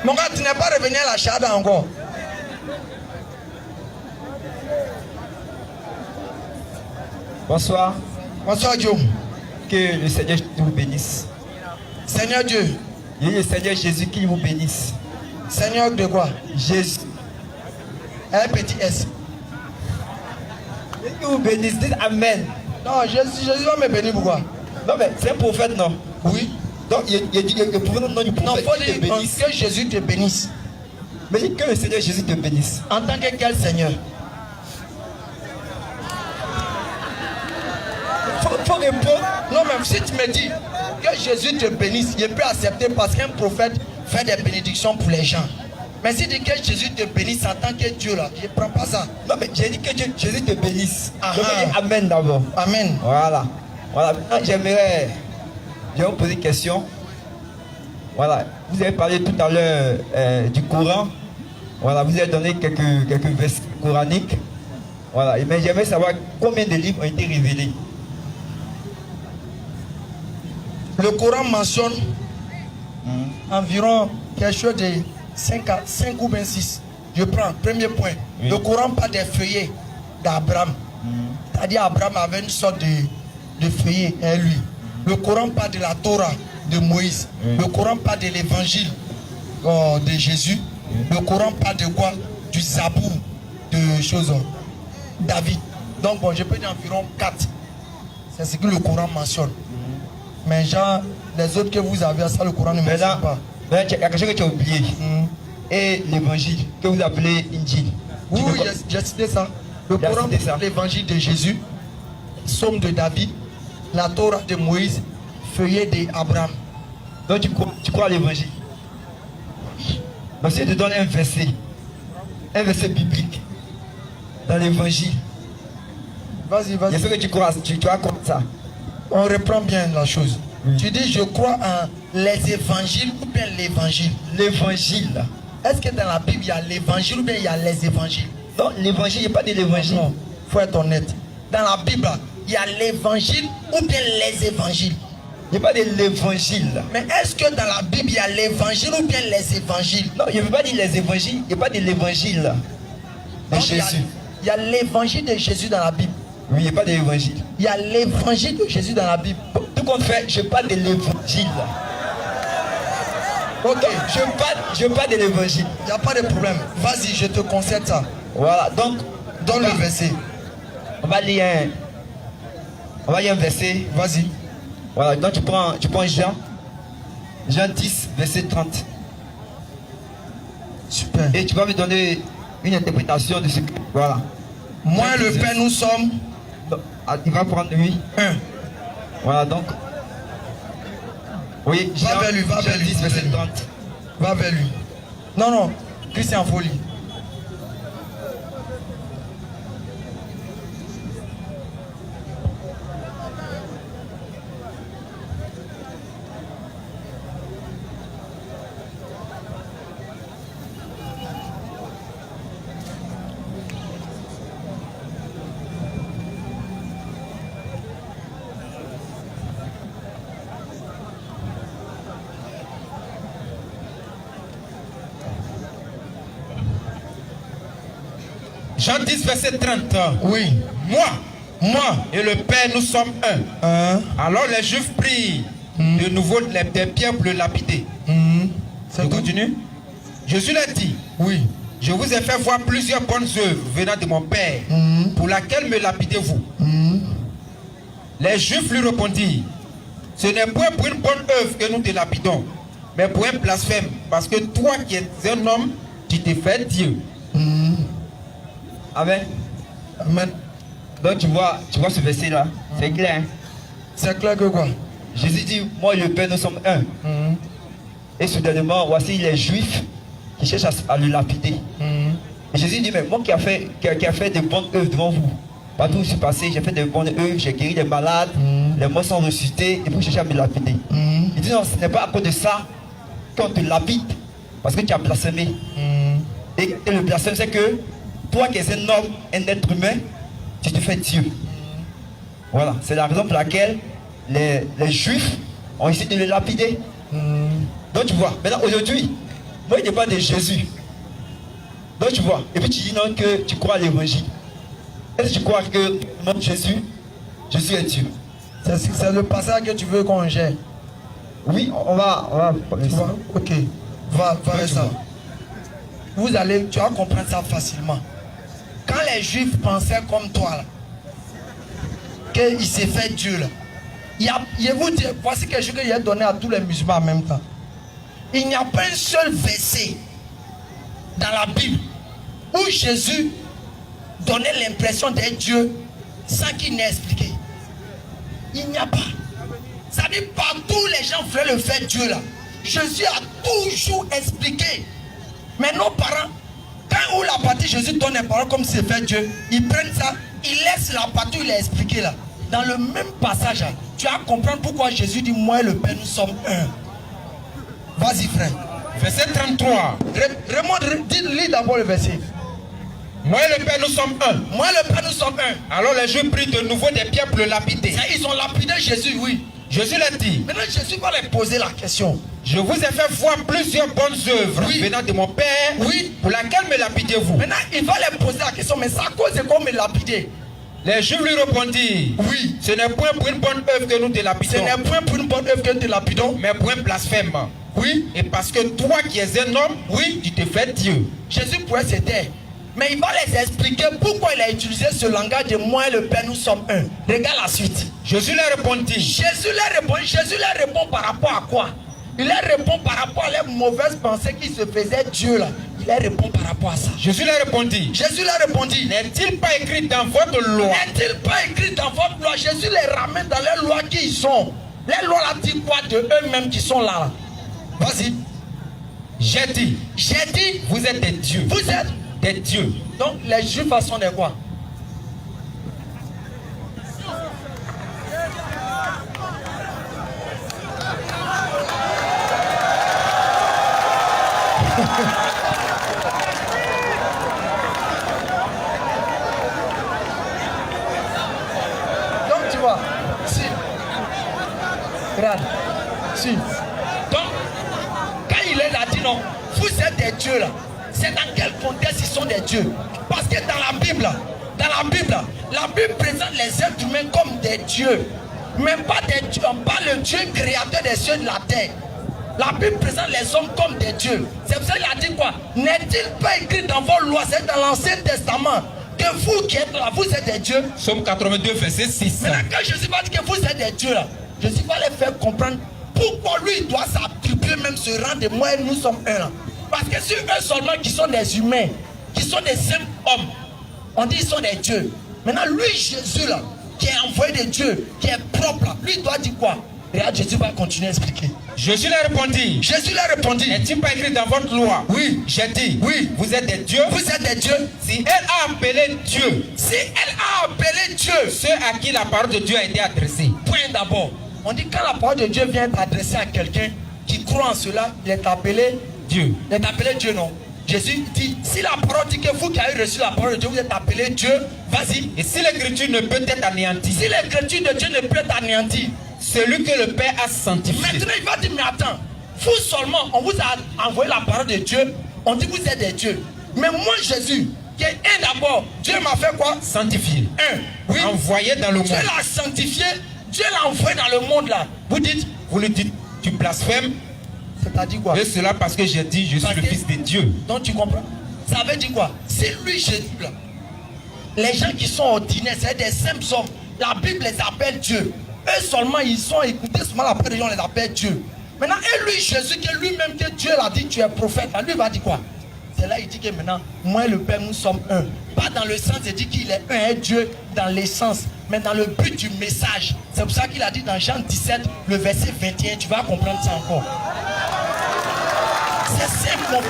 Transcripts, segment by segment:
Mon gars, tu n'es pas revenu à la Shada encore. Bonsoir. Bonsoir Dieu. Que le Seigneur vous bénisse. Seigneur Dieu. Et le Seigneur Jésus qui vous bénisse. Seigneur de quoi? Jésus. Un petit S. Qui vous bénisse. Dites Amen. Non, Jésus va me bénir pourquoi? Non mais c'est un prophète, non? Oui. Donc il dit que le prophète non du prophète. Non, faut dire que Jésus te bénisse. Mais dis que le Seigneur Jésus te bénisse. En tant que quel Seigneur? Faut répondre. Non, même si tu me dis que Jésus te bénisse, je peux accepter parce qu'un prophète fait des bénédictions pour les gens. Mais si tu dis que Jésus te bénisse en tant que Dieu là, je ne prends pas ça. Non mais j'ai dit que Jésus te bénisse. Ah, Donc dis Amen d'abord. Amen. Voilà. Voilà. Maintenant j'aimerais vous poser une question. Voilà. Vous avez parlé tout à l'heure du Coran. Voilà. Vous avez donné quelques versets coraniques. Voilà. Mais j'aimerais savoir combien de livres ont été révélés. Le Coran mentionne environ quelque chose de 5 ou 26. Je prends, premier point. Oui. Le Coran parle des feuillets d'Abraham. C'est-à-dire Abraham avait une sorte de feuillet, lui. Le Coran parle de la Torah de Moïse. Le Coran parle de l'évangile de Jésus. Le Coran parle de quoi? Du Zabour, de choses. David. Donc bon, je peux dire environ 4. C'est ce que le Coran mentionne. Mais genre, les autres que vous avez, ça le Coran ne mentionne pas. Il y a quelque chose que tu as oublié. Et l'évangile que vous appelez Injil. Oui, j'ai cité ça. Le Coran, l'évangile de Jésus, Psaume de David, la Torah de Moïse, feuillet d'Abraham. Donc tu crois à l'évangile. Donc si je te donne un verset biblique dans l'évangile. Vas-y. Est-ce que tu crois comme ça? On reprend bien la chose. Tu dis je crois en les évangiles ou bien l'évangile? L'évangile. Est-ce que dans la Bible il y a l'évangile ou bien il y a les évangiles? Non, l'évangile, il n'y a pas de l'évangile. Non, il faut être honnête. Dans la Bible, il y a l'évangile ou bien les évangiles? Il n'y a pas de l'évangile. Mais est-ce que dans la Bible, il y a l'évangile ou bien les évangiles? Non, je ne veux pas dire les évangiles. Il n'y a pas de l'évangile de Jésus. Il y a l'évangile de Jésus dans la Bible. Oui, il n'y a pas d'évangile. Il y a l'évangile de Jésus dans la Bible. Tout compte fait, je parle de l'évangile. Ok. Je parle de l'évangile. Il n'y a pas de problème. Vas-y, je te concède ça. Voilà, donc, dans le verset. On va lire un verset. Vas-y. Voilà, donc tu prends Jean 10, verset 30. Super. Et tu vas me donner une interprétation de ce que... Voilà. Moi et le Père, nous sommes... Il va prendre lui. Voilà, donc... Oui, va vers lui, va vers lui. 10, verset 30. Va vers lui. Non, Christian Folie. Jean 10, verset 30. Oui. Moi et le Père, nous sommes un. Alors les Juifs prient de nouveau des pierres pour le lapider. Ça continue. Jésus leur dit, oui. Je vous ai fait voir plusieurs bonnes œuvres venant de mon Père, pour laquelle me lapidez-vous. Les Juifs lui répondirent, ce n'est point pour une bonne œuvre que nous te lapidons, mais pour un blasphème, parce que toi qui es un homme, tu te fais Dieu. Amen. Amen. Donc tu vois ce verset là, c'est clair. C'est clair que quoi? Jésus dit, moi et le Père nous sommes un. Et soudainement, voici les Juifs qui cherchent à le lapider. Et Jésus dit, mais moi qui a fait de bonnes œuvres devant vous, partout où je suis passé, j'ai fait de bonnes œuvres, j'ai guéri les malades, les morts sont ressuscités, et vous cherchez à me lapider. Il dit, non, ce n'est pas à cause de ça qu'on te lapide, parce que tu as blasphémé. Et le blasphème, c'est que toi qui es un homme, un être humain, tu te fais Dieu. Voilà, c'est la raison pour laquelle les Juifs ont essayé de le lapider. Donc tu vois, maintenant aujourd'hui, Moi, il dépend de Jésus. Donc tu vois, et puis tu dis non que tu crois à l'évangile. Est-ce que tu crois que non, Jésus est Dieu? C'est le passage que tu veux qu'on gère. Oui, on va Tu vois? Ok. Va ça. Tu vas comprendre ça facilement. Quand les Juifs pensaient comme toi, là, qu'il s'est fait Dieu, là, je vous dis, voici quelque chose que j'ai donné à tous les musulmans en même temps. Il n'y a pas un seul verset dans la Bible où Jésus donnait l'impression d'être Dieu sans qu'il n'ait expliqué. Il n'y a pas. Ça dit partout les gens voulaient le faire Dieu là. Jésus a toujours expliqué. Mais nos parents, quand où la partie Jésus donne les paroles comme c'est fait Dieu, ils prennent ça, ils laissent la partie où il a expliqué là. Dans le même passage, là, tu vas comprendre pourquoi Jésus dit moi et le Père nous sommes un. Vas-y frère. Verset 33. Lis d'abord le verset. Moi et le Père nous sommes un. Moi et le Père nous sommes un. Alors les Juifs prirent de nouveau des pierres pour le lapider. Ils ont lapidé Jésus, oui. Jésus l'a dit. Maintenant Jésus va leur poser la question. Je vous ai fait voir plusieurs bonnes œuvres venant de mon Père. Oui. Pour laquelle me lapidez-vous? Maintenant il va leur poser la question, mais ça cause de quoi me lapider? Les Juifs lui répondirent. Oui. Ce n'est point pour une bonne œuvre que nous te lapidons. Ce n'est point pour une bonne œuvre que nous te lapidons. Mais pour un blasphème. Oui. Et parce que toi qui es un homme, oui, tu te fais Dieu. Jésus pourrait se taire. Mais il va les expliquer pourquoi il a utilisé ce langage de moi et le Père nous sommes un. Regarde la suite. Jésus leur répondit. Jésus leur répond par rapport à quoi? Il leur répond par rapport à les mauvaises pensées qui se faisaient Dieu là. Il leur répond par rapport à ça. Jésus leur répondit. N'est-il pas écrit dans votre loi? N'est-il pas écrit dans votre loi? Jésus les ramène dans les lois qui y sont. Les lois là disent quoi de eux-mêmes qui sont là? Vas-y. J'ai dit, vous êtes des dieux. Vous êtes des dieux. Donc les Juifs sont des quoi? Donc tu vois, si, regarde, si. Donc, quand il est là, dit non, vous êtes des dieux là. C'est dans quel contexte ils sont des dieux? Parce que dans la Bible, la Bible présente les êtres humains comme des dieux. Mais pas des dieux, pas le Dieu créateur des cieux et de la terre. La Bible présente les hommes comme des dieux. C'est pour ça qu'il a dit quoi? N'est-il pas écrit dans vos lois, c'est dans l'Ancien Testament, que vous qui êtes là, vous êtes des dieux? Psaume 82, verset 6. Maintenant, quand Jésus va dire que vous êtes des dieux là, Jésus va les faire comprendre pourquoi lui il doit s'attribuer même ce rang de moi et nous sommes un là. Parce que c'est eux seulement qui sont des humains, qui sont des simples hommes. On dit qu'ils sont des dieux. Maintenant, lui, Jésus là, qui est envoyé de Dieu, qui est propre là, lui il doit dire quoi? Regarde, Jésus va continuer à expliquer. Jésus leur répondit. N'est-il pas écrit dans votre loi? Oui. J'ai dit. Oui. Vous êtes des dieux. Vous êtes des dieux. Si elle a appelé Dieu. Ceux à qui la parole de Dieu a été adressée. Point d'abord. On dit quand la parole de Dieu vient être adressée à quelqu'un qui croit en cela, il est appelé Dieu. Il est appelé Dieu, non? Jésus dit, si la parole dit que vous qui avez reçu la parole de Dieu, vous êtes appelé Dieu, vas-y. Et si l'écriture ne peut être anéantie. Si l'écriture de Dieu ne peut être anéantie. Celui que le Père a sanctifié. Maintenant, il va dire, mais attends, vous seulement, on vous a envoyé la parole de Dieu, on dit que vous êtes des dieux. Mais moi, Jésus, qui est un d'abord, Dieu m'a fait quoi? Sanctifié. Oui. Envoyé dans le monde. Dieu l'a sanctifié, Dieu l'a envoyé dans le monde là. Vous lui dites, tu blasphèmes. C'est-à-dire quoi? Et cela parce que j'ai dit, je suis le fils de Dieu. Donc tu comprends? Ça veut dire quoi? C'est lui, Jésus là. Les gens qui sont ordinaires, c'est des simples hommes. La Bible les appelle Dieu. Eux seulement, ils sont écoutés seulement la parole de Dieu, on les appelle Dieu. Maintenant, et lui, Jésus, que lui-même, que Dieu l'a dit, tu es prophète, lui va dire quoi? C'est là il dit que maintenant, moi et le Père, nous sommes un. Pas dans le sens, il dit qu'il est un, Dieu dans l'essence, mais dans le but du message. C'est pour ça qu'il a dit dans Jean 17, le verset 21, tu vas comprendre ça encore. C'est simple.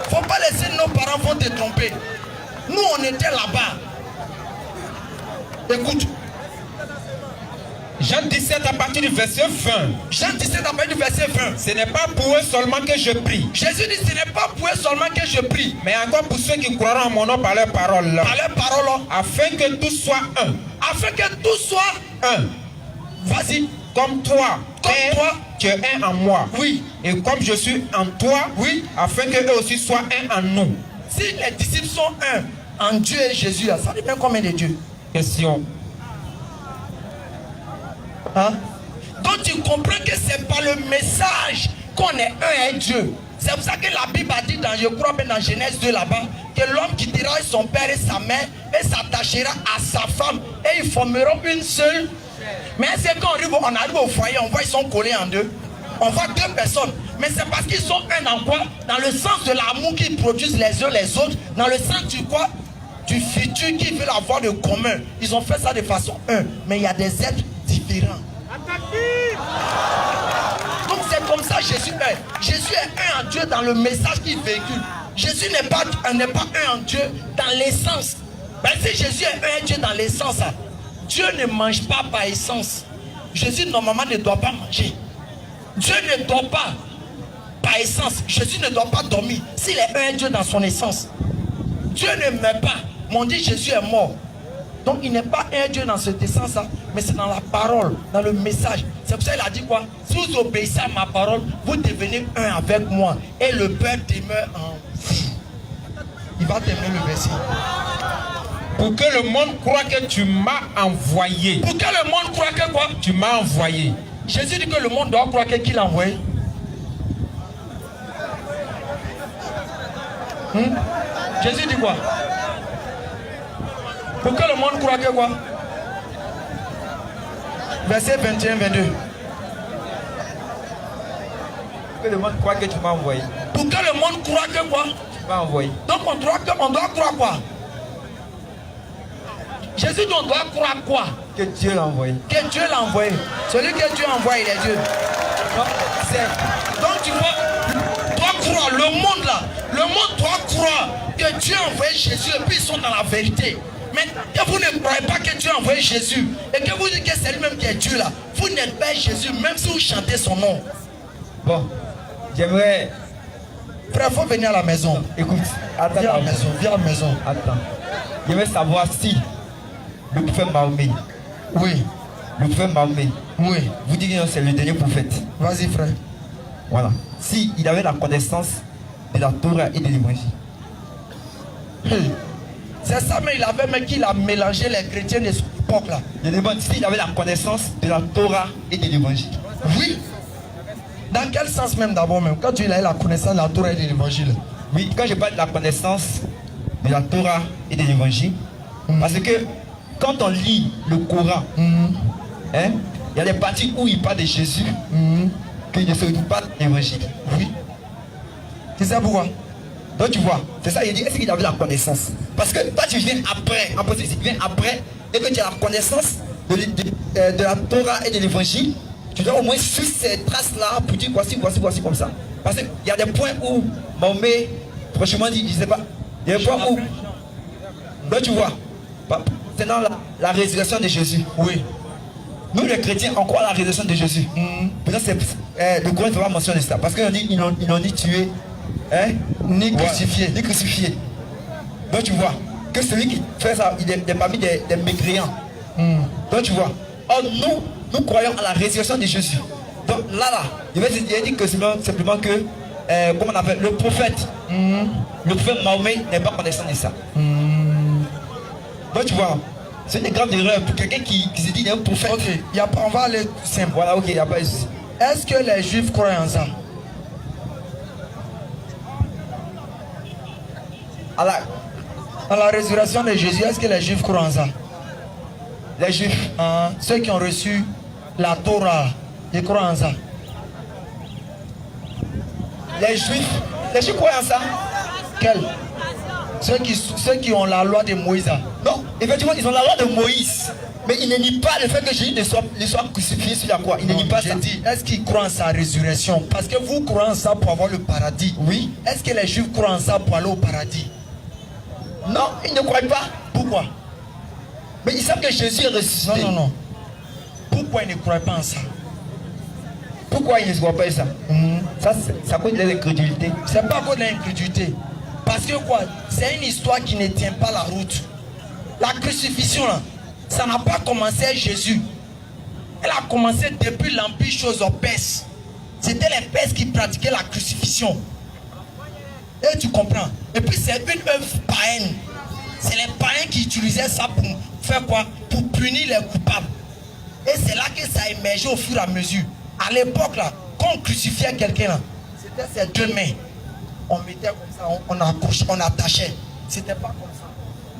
Faut pas laisser nos parents vont te tromper. Nous, on était là-bas. Écoute. Jean 17 à partir du verset 20. Jean 17 à partir du verset 20. Ce n'est pas pour eux seulement que je prie. Jésus dit ce n'est pas pour eux seulement que je prie. Mais encore pour ceux qui croiront en mon nom par leur parole. Par leur parole. Afin que tout soit un. Afin que tout soit un. Vas-y. Comme toi, Père, toi, tu es un en moi. Oui. Et comme je suis en toi, Oui. afin qu'eux aussi soient un en nous. Si les disciples sont un en Dieu et Jésus, là, ça dépend combien de dieux? Question. Hein? Donc tu comprends que c'est par le message qu'on est un et Dieu. C'est pour ça que la Bible a dit dans, je crois bien dans Genèse 2 là-bas, que l'homme quittera son père et sa mère et s'attachera à sa femme et ils formeront une seule. Mais c'est quand on arrive au foyer, on voit ils sont collés en deux. On voit deux personnes. Mais c'est parce qu'ils sont un en quoi? Dans le sens de l'amour qu'ils produisent les uns les autres. Dans le sens du quoi? Du futur qu'ils veulent avoir de commun. Ils ont fait ça de façon un. Mais il y a des êtres différents. Donc c'est comme ça Jésus est. Jésus est un en Dieu dans le message qu'il véhicule. Jésus n'est pas un en Dieu dans l'essence. Ben, si Jésus est un Dieu dans l'essence, Dieu ne mange pas par essence. Jésus normalement ne doit pas manger. Dieu ne dort pas par essence. Jésus ne doit pas dormir. S'il est un Dieu dans son essence, Dieu ne meurt pas. Mais on dit Jésus est mort. Donc il n'est pas un Dieu dans cette essence-là, mais c'est dans la parole, dans le message. C'est pour ça qu'il a dit quoi? Si vous obéissez à ma parole, vous devenez un avec moi. Et le Père demeure en vous. Il va terminer le verset. Pour que le monde croie que tu m'as envoyé. Pour que le monde croie que quoi? Tu m'as envoyé. Jésus dit que le monde doit croire qu'il l'a envoyé. Jésus dit quoi? Pour que le monde croie que quoi? Verset 21-22. Que le monde croit que tu m'as envoyé. Pour que le monde croie que quoi? Tu m'as envoyé. Donc on doit croire quoi? Jésus dit on doit croire quoi? Que Dieu l'a envoyé. Que Dieu l'a envoyé. Celui que Dieu envoie, il est Dieu. Donc tu vois, dois croire, le monde là, le monde doit croire que Dieu a envoyé Jésus et puis ils sont dans la vérité. Mais que vous ne croyez pas que Dieu a envoyé Jésus et que vous dites que c'est lui-même qui est Dieu là, vous n'êtes pas Jésus même si vous chantez son nom. Bon, j'aimerais... Frère, il faut venir à la maison. Écoute, attends. Viens à la maison, viens à la maison. Attends. J'aimerais savoir si le prophète Mahomet, Oui, vous dites que c'est le dernier prophète. vas-y frère. Voilà. Si il avait la connaissance de la Torah et de l'évangile. C'est ça, mais il avait même qu'il a mélangé les chrétiens de cette époque là. Je demande s'il avait la connaissance de la Torah et de l'évangile. Oui. Dans quel sens même d'abord même? Quand tu as la connaissance de la Torah et de l'évangile. Oui, quand je parle de la connaissance de la Torah et de l'évangile, parce que quand on lit le Coran, hein, il y a des parties où il parle de Jésus, qu'il ne se dit pas de l'évangile. Oui. Tu sais pourquoi? Donc tu vois, c'est ça, il dit, est-ce qu'il avait la connaissance? Parce que toi tu viens après, et que tu as la connaissance de la Torah et de l'évangile, tu dois au moins suivre ces traces-là pour dire voici comme ça. Parce qu'il y a des points où Mahomet, franchement dit, je ne sais pas, il y a des points où, donc tu vois, c'est dans la résurrection de Jésus. Oui. Nous les chrétiens, on croit à la résurrection de Jésus. Peut-être le Coran ne fait pas mention de ça, parce qu'ils ont dit, ils n'ont ni tué, hein, Ni crucifié. Ni crucifié. Donc tu vois, que celui qui fait ça, il est parmi des mécréants. Donc tu vois, or nous croyons à la résurrection de Jésus. Donc là, il va dire que simplement que, comment on appelle, le prophète Mahomet n'est pas connaissant de ça. Donc tu vois, c'est une grande erreur pour quelqu'un qui se dit qu'il est un prophète. Ok, on va aller simple. Voilà, ok, il n'y a pas de souci. Est-ce que les Juifs croient en ça? À la résurrection de Jésus, est-ce que les Juifs croient en ça? Les Juifs, ceux qui ont reçu la Torah, ils croient en ça. Les Juifs croient en ça. Quels? Ceux qui ont la loi de Moïse. Non, effectivement, ils ont la loi de Moïse. Mais ils ne nient pas le fait que Jésus ne soit crucifié sur la croix. Ils ne nient pas ça. Est-ce qu'ils croient en sa résurrection? Parce que vous croyez en ça pour avoir le paradis. Oui. Est-ce que les Juifs croient en ça pour aller au paradis? Non, ils ne croient pas. Pourquoi? Mais ils savent que Jésus est ressuscité. Non. Pourquoi ils ne croient pas en ça? Pourquoi ils ne croient pas en ça? Ça cause de l'incrédulité. C'est pas à cause de l'incrédulité. Parce que quoi? C'est une histoire qui ne tient pas la route. La crucifixion là, ça n'a pas commencé à Jésus. Elle a commencé depuis l'Empire chose aux Perses. C'était les Perses qui pratiquaient la crucifixion. Et tu comprends. Et puis c'est une œuvre païenne. C'est les païens qui utilisaient ça pour faire quoi? Pour punir les coupables. Et c'est là que ça a émergé au fur et à mesure. À l'époque là, quand on crucifiait quelqu'un là, c'était ses deux mains. On mettait comme ça, on accrochait, on attachait. C'était pas comme ça.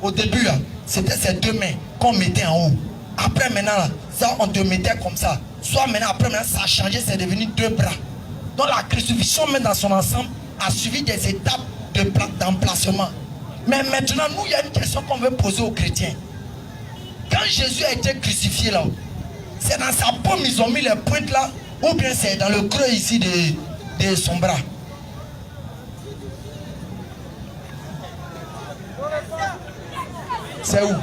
Au début là, c'était ses deux mains qu'on mettait en haut. Après maintenant là, ça on te mettait comme ça. Soit maintenant, après maintenant, ça a changé, c'est devenu deux bras. Donc la crucifixion même dans son ensemble a suivi des étapes d'emplacement. Mais maintenant, nous, il y a une question qu'on veut poser aux chrétiens. Quand Jésus a été crucifié là, c'est dans sa paume ils ont mis les pointes là, ou bien c'est dans le creux ici de son bras? C'est où?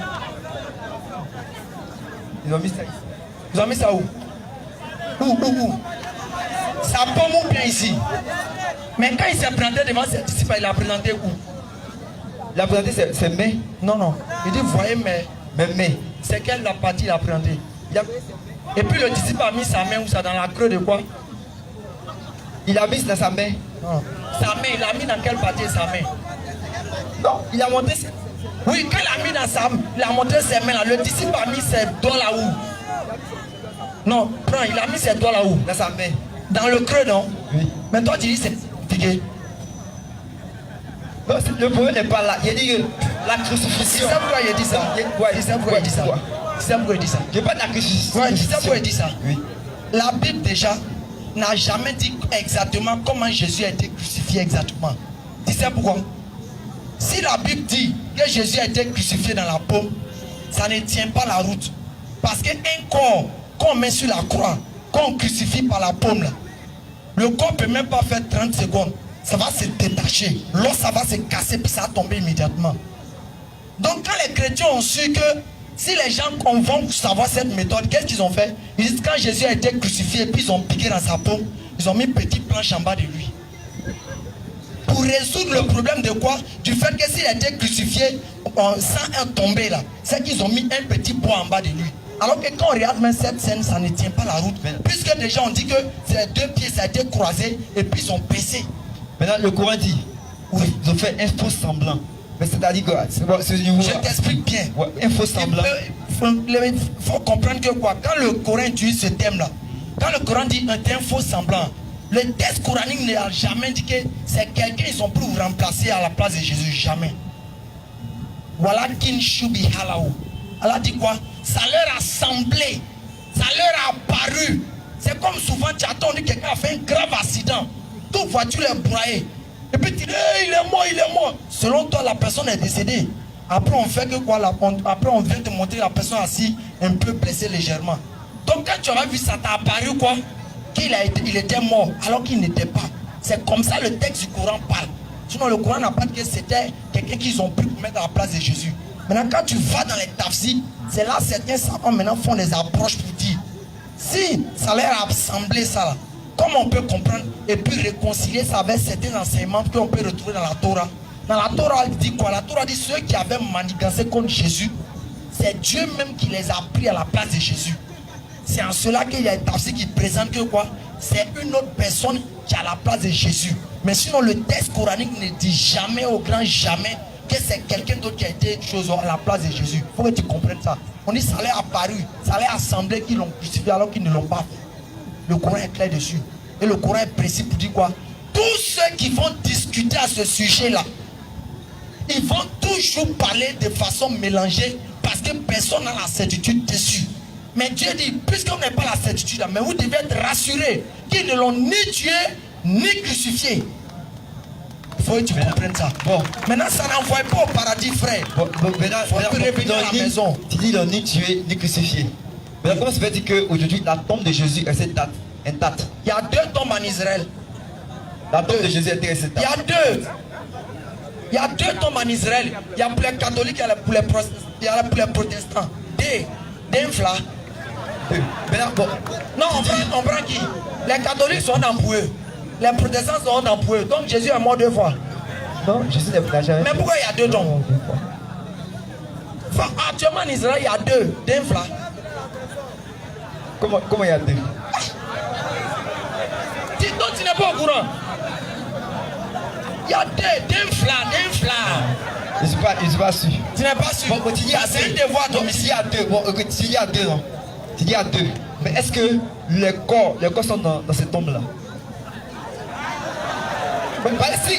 Ils ont mis ça ici. Ils ont mis ça où? Où? Sa paume ou bien ici? Mais quand il s'est présenté devant ses disciples, il a présenté où? Il a présenté ses mains. Non. Il dit, voyez mes mains. C'est quelle la partie il a présenté? Et puis le disciple a mis sa main où ça? Dans la creux de quoi? Il a mis dans sa main. Non. Sa main, il a mis dans quelle partie sa main? Non, il a monté ses... Oui, quand il a mis dans sa main, il a montré ses mains là. Le disciple a mis ses doigts là où? Non, prends, il a mis ses doigts là où? Dans sa main. Dans le creux, non? Oui. Mais toi tu dis c'est figué. Non, le problème n'est pas là. Il a dit que la crucifixion. C'est pourquoi il dit ça. C'est pourquoi il dit ça. C'est pourquoi il dit ça. Je parle de la crucifixion. Ouais, tu sais pourquoi il dit ça? Oui. La Bible déjà n'a jamais dit exactement comment Jésus a été crucifié exactement. Tu sais pourquoi? Si la Bible dit que Jésus a été crucifié dans la paume, ça ne tient pas la route. Parce qu'un corps qu'on met sur la croix, qu'on crucifie par la paume, là, le corps ne peut même pas faire 30 secondes. Ça va se détacher. L'os, ça va se casser, puis ça va tomber immédiatement. Donc quand les chrétiens ont su que si les gens vont savoir cette méthode, qu'est-ce qu'ils ont fait? Ils disent quand Jésus a été crucifié, puis ils ont piqué dans sa paume, ils ont mis une petite planche en bas de lui. Pour résoudre le problème de quoi? Du fait que s'il a été crucifié sans un tombé là, c'est qu'ils ont mis un petit bois en bas de lui. Alors que quand on regarde même cette scène, ça ne tient pas la route. Puisque déjà on dit que ces deux pieds ça a été croisé et puis ils sont baissés. Maintenant le Coran dit, oui, ils ont fait un faux semblant. Mais c'est-à-dire que je t'explique bien. Ouais, un faux semblant. Il faut comprendre que quoi? Quand le Coran utilise ce thème-là, quand le Coran dit un faux semblant, le texte coranique n'a jamais dit que c'est quelqu'un ils sont pour vous remplacer à la place de Jésus. Jamais. Voilà kin shubi halaou. Allah dit quoi? Ça leur a semblé, ça leur a apparu. C'est comme souvent tu attends que quelqu'un a fait un grave accident. Toute voiture est broyée. Et puis tu dis, hey, il est mort. Selon toi, la personne est décédée. Après, on fait que quoi? Après, on vient te montrer la personne assise, un peu blessée légèrement. Donc, quand tu auras vu ça, t'a apparu quoi? Il était mort, alors qu'il n'était pas. C'est comme ça le texte du Coran parle. Sinon, le Coran n'a pas dit que c'était quelqu'un qu'ils ont pris pour mettre à la place de Jésus. Maintenant, quand tu vas dans les tafsirs, c'est là certains savants maintenant font des approches pour dire si ça leur a semblé ça là, comment on peut comprendre et puis réconcilier ça avec certains enseignements qu'on peut retrouver dans la Torah? Dans la Torah, elle dit quoi? La Torah dit ceux qui avaient manigancé contre Jésus, c'est Dieu même qui les a pris à la place de Jésus. C'est en cela qu'il y a un tafsir qui présente que quoi? C'est une autre personne qui est à la place de Jésus. Mais sinon, le texte coranique ne dit jamais, au grand jamais, que c'est quelqu'un d'autre qui a été chose à la place de Jésus. Il faut que tu comprennes ça. On dit ça leur a apparu, ça leur a semblé qu'ils l'ont crucifié alors qu'ils ne l'ont pas fait. Le Coran est clair dessus. Et le Coran est précis pour dire quoi? Tous ceux qui vont discuter à ce sujet-là, ils vont toujours parler de façon mélangée parce que personne n'a la certitude dessus. Mais Dieu dit, puisqu'on n'a pas la certitude, mais vous devez être rassurés qu'ils ne l'ont ni tué, ni crucifié. Il faut que tu comprennes ça. Bon, maintenant ça n'envoie pas au paradis, frère. Maintenant, faut revenir à la maison. Tu dis, ils l'ont ni tué, ni crucifié. Maintenant, comment ça veut dire qu'aujourd'hui, la tombe de Jésus est intacte? Il y a deux tombes en Israël. La tombe de Jésus est intacte. Il y a deux. Il y a deux tombes en Israël. Il y a pour les catholiques, il y a pour les protestants. D'infla. Maintenant, bon. Non, on prend qui? Les catholiques sont dans pour eux. Les protestants sont dans pour eux. Donc Jésus est mort deux fois. Non, Jésus n'est jamais. Mais pourquoi il y a deux tombes? Actuellement en Israël, il y a deux. D'infla. Comment il y a deux? Donc tu n'es pas au courant. Il y a deux flats. Je suis pas sûr. Tu n'es pas sûr. Bon, tu dis à c'est un deux. devoir Donc, s'il y a deux, bon, écoute, s'il y a deux, non. Tu dis à deux. Mais est-ce que les corps sont dans cette tombe-là? Si.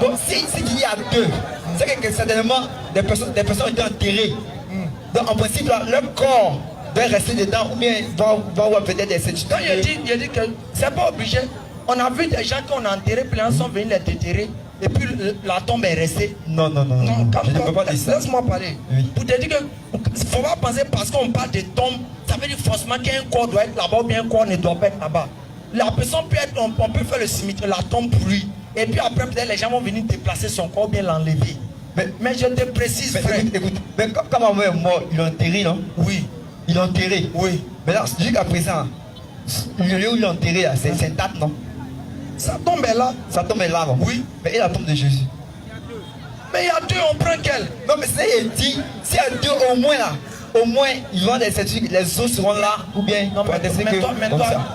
Donc, s'il y a deux, c'est que certainement des personnes ont été enterrées. Donc, en principe, là, leur corps doit rester dedans ou bien va avoir peut-être des certitudes. Donc il dit que c'est pas obligé. On a vu des gens qu'on a enterrés, puis ils sont venus les déterrer. Et puis la tombe est restée. Non. Je ne peux pas dire ça. Laisse-moi parler. Oui. Pour te dire que il ne faut pas penser parce qu'on parle de tombe, ça veut dire forcément qu'un corps doit être là-bas ou bien un corps ne doit pas être là-bas. La personne peut être, on peut faire le cimetière, la tombe pour lui. Et puis après, peut-être les gens vont venir déplacer son corps ou bien l'enlever. Mais je te précise, frère. Écoute, mais quand ma mère est morte, ils l'ont enterré, non? Oui. Ils l'ont enterré. Oui. Maintenant, jusqu'à présent, le lieu où ils l'ont enterré, c'est une date, non? Sa tombe est là. Sa tombe est là, non? Oui. Mais et la tombe de Jésus? Mais il y a deux, on prend quelle? Non, mais c'est dit, s'il y a deux au moins là, au moins ils vont des certitudes, les os seront là, ou bien. Non,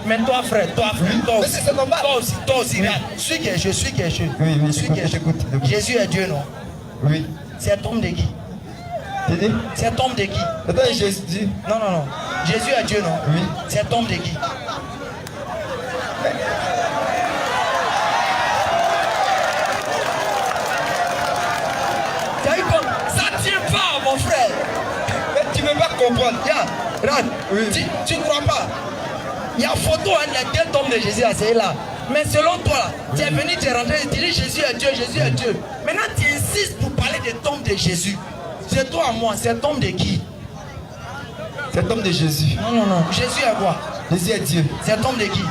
mais toi, frère, toi aussi. C'est normal. Toi aussi, regarde. Suis que je suis. Oui, J'écoute. Jésus est Dieu, non? Oui. C'est tombe de qui? Tu dis? C'est tombe de qui? Attends, Jésus dit. Non. Jésus est Dieu, non? Oui. C'est tombe de qui? Ça tient pas, mon frère. Mais tu ne veux pas comprendre. Regarde, Oui. tu ne crois pas. Il y a photo, il y a deux tombes de Jésus à c'est là. Mais selon toi, là, tu es venu, tu es rentré, tu dis Jésus est Dieu, Jésus est Dieu. Maintenant, tu insistes pour parler des tombes de Jésus. C'est toi, moi, c'est tombe de qui? C'est tombe de Jésus. Non. Jésus est quoi? Jésus est Dieu. C'est tombe de qui?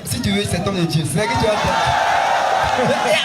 Si tu veux, c'est tombe de Dieu. C'est là que tu vas faire.